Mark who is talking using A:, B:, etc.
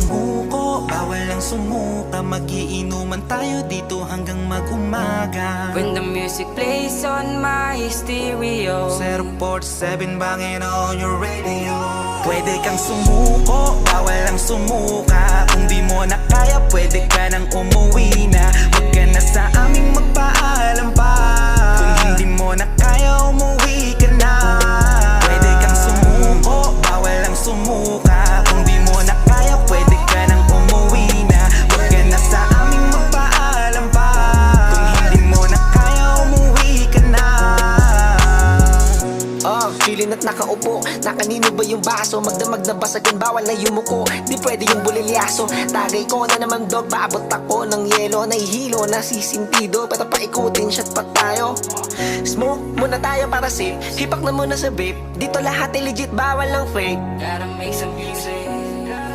A: sumuko, bawal ang sumuka. Magiinuman tayo dito hanggang mag-umaga.
B: When the music plays on my stereo,
A: 047 bangin on your radio. Pwede kang sumuko, bawal ang sumuka. Kung di mo na kaya, pwede ka nang umuwi na. Huwag ka na sa aming magpaalam pa. Kung hindi mo na kaya, umuwi ka na. Pwede kang sumuko, bawal ang sumuka. Kung di mo na kaya, pwede ka nang umuwi na. Huwag ka na sa aming magpaalam pa. Kung hindi mo na kaya, umuwi ka na.
C: Chillin' at nakaupo, na kanino ba yung baso? Magdamag na basagan, bawal na yumuko. Di pwede yung bulilyaso. Tagay ko na naman dog, paabot ako ng yelo. Nahihilo, nasisintido, pero paikutin shot pa tayo. Smoke muna tayo para safe, hipak na muna sa vape. Dito lahat ay legit, bawal ng fake.
B: gotta make some music.